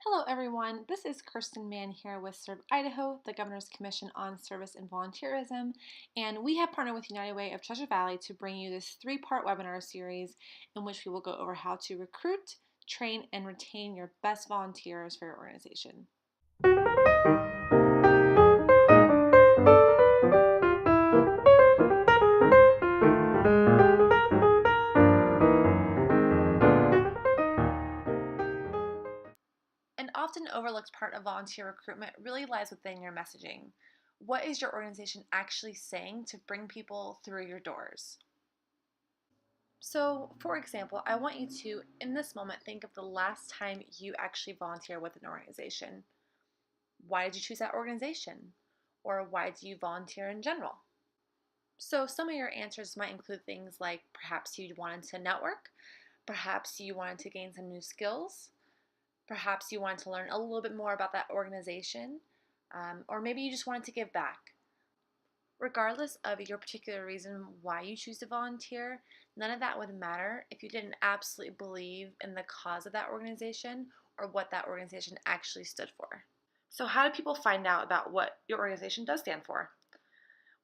Hello everyone, this is Kirsten Mann here with Serve Idaho, the Governor's Commission on Service and Volunteerism, and we have partnered with United Way of Treasure Valley to bring you this three-part webinar series in which we will go over how to recruit, train, and retain your best volunteers for your organization. An often overlooked part of volunteer recruitment really lies within your messaging. What is your organization actually saying to bring people through your doors? So, for example, I want you to, in this moment, think of the last time you actually volunteered with an organization. Why did you choose that organization? Or why do you volunteer in general? So, some of your answers might include things like perhaps you wanted to network, perhaps you wanted to gain some new skills, perhaps you wanted to learn a little bit more about that organization, or maybe you just wanted to give back. Regardless of your particular reason why you choose to volunteer, none of that would matter if you didn't absolutely believe in the cause of that organization or what that organization actually stood for. So, how do people find out about what your organization does stand for?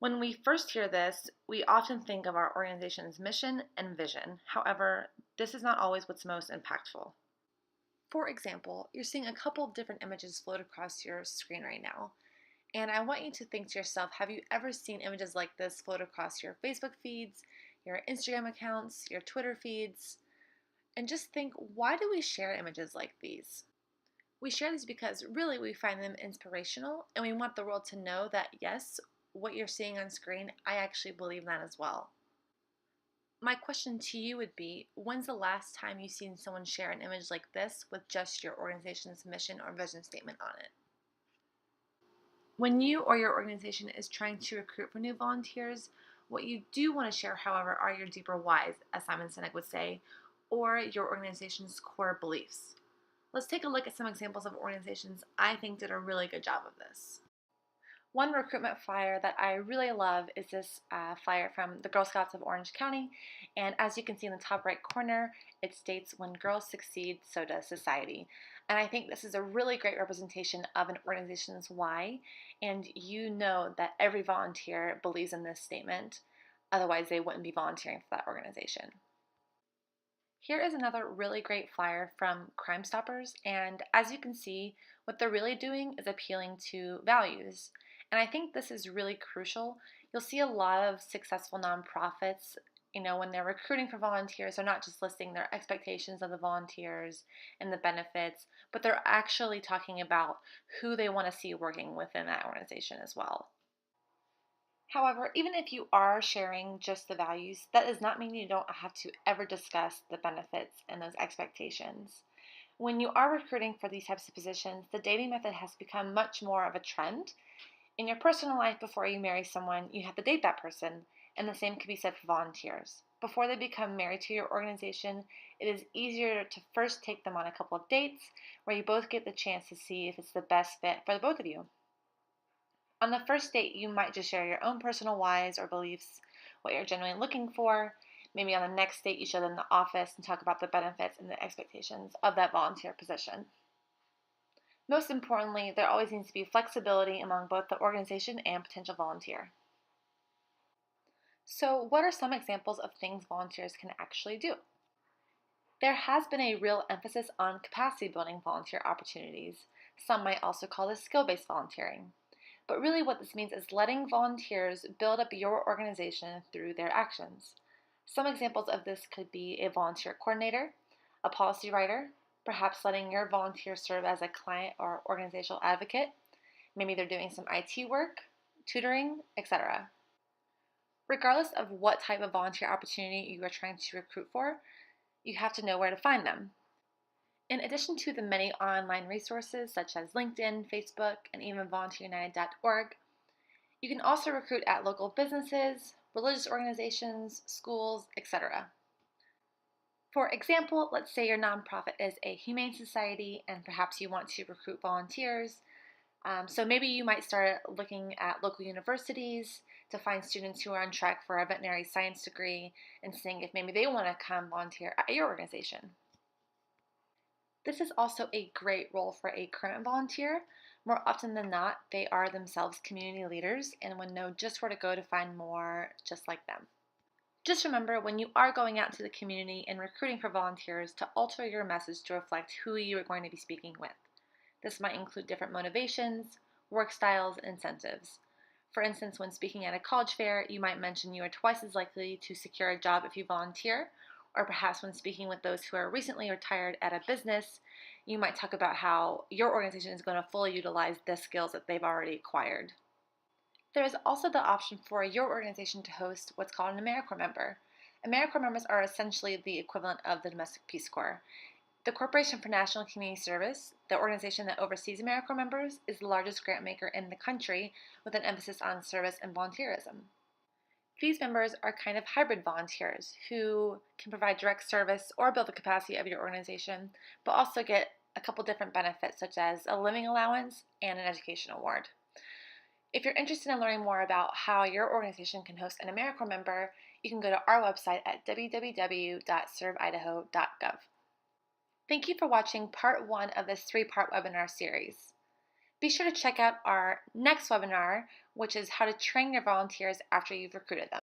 When we first hear this, we often think of our organization's mission and vision. However, this is not always what's most impactful. For example, you're seeing a couple of different images float across your screen right now. And I want you to think to yourself, have you ever seen images like this float across your Facebook feeds, your Instagram accounts, your Twitter feeds? And just think, why do we share images like these? We share these because really we find them inspirational and we want the world to know that yes, what you're seeing on screen, I actually believe that as well. My question to you would be, when's the last time you've seen someone share an image like this with just your organization's mission or vision statement on it? When you or your organization is trying to recruit for new volunteers, what you do want to share, however, are your deeper whys, as Simon Sinek would say, or your organization's core beliefs. Let's take a look at some examples of organizations I think did a really good job of this. One recruitment flyer that I really love is this flyer from the Girl Scouts of Orange County, and as you can see in the top right corner, it states, "When girls succeed, so does society." And I think this is a really great representation of an organization's why, and you know that every volunteer believes in this statement, otherwise they wouldn't be volunteering for that organization. Here is another really great flyer from Crime Stoppers, and as you can see, what they're really doing is appealing to values. And I think this is really crucial. You'll see a lot of successful nonprofits, when they're recruiting for volunteers, they're not just listing their expectations of the volunteers and the benefits, but they're actually talking about who they want to see working within that organization as well. However, even if you are sharing just the values, that does not mean you don't have to ever discuss the benefits and those expectations. When you are recruiting for these types of positions, the dating method has become much more of a trend. In your personal life, before you marry someone, you have to date that person, and the same can be said for volunteers. Before they become married to your organization, it is easier to first take them on a couple of dates where you both get the chance to see if it's the best fit for the both of you. On the first date, you might just share your own personal whys or beliefs, what you're genuinely looking for. Maybe on the next date, you show them the office and talk about the benefits and the expectations of that volunteer position. Most importantly, there always needs to be flexibility among both the organization and potential volunteer. So, what are some examples of things volunteers can actually do? There has been a real emphasis on capacity building volunteer opportunities. Some might also call this skill-based volunteering. But really what this means is letting volunteers build up your organization through their actions. Some examples of this could be a volunteer coordinator, a policy writer, perhaps letting your volunteers serve as a client or organizational advocate. Maybe they're doing some IT work, tutoring, etc. Regardless of what type of volunteer opportunity you are trying to recruit for, you have to know where to find them. In addition to the many online resources such as LinkedIn, Facebook, and even volunteerunited.org, you can also recruit at local businesses, religious organizations, schools, etc. For example, let's say your nonprofit is a humane society and perhaps you want to recruit volunteers. So maybe you might start looking at local universities to find students who are on track for a veterinary science degree and seeing if maybe they want to come volunteer at your organization. This is also a great role for a current volunteer. More often than not, they are themselves community leaders and would know just where to go to find more just like them. Just remember when you are going out into the community and recruiting for volunteers to alter your message to reflect who you are going to be speaking with. This might include different motivations, work styles, and incentives. For instance, when speaking at a college fair, you might mention you are twice as likely to secure a job if you volunteer, or perhaps when speaking with those who are recently retired at a business, you might talk about how your organization is going to fully utilize the skills that they've already acquired. There is also the option for your organization to host what's called an AmeriCorps member. AmeriCorps members are essentially the equivalent of the Domestic Peace Corps. The Corporation for National Community Service, the organization that oversees AmeriCorps members, is the largest grant maker in the country with an emphasis on service and volunteerism. These members are kind of hybrid volunteers who can provide direct service or build the capacity of your organization, but also get a couple different benefits such as a living allowance and an education award. If you're interested in learning more about how your organization can host an AmeriCorps member, you can go to our website at www.serveidaho.gov. Thank you for watching part 1 of this 3-part webinar series. Be sure to check out our next webinar, which is how to train your volunteers after you've recruited them.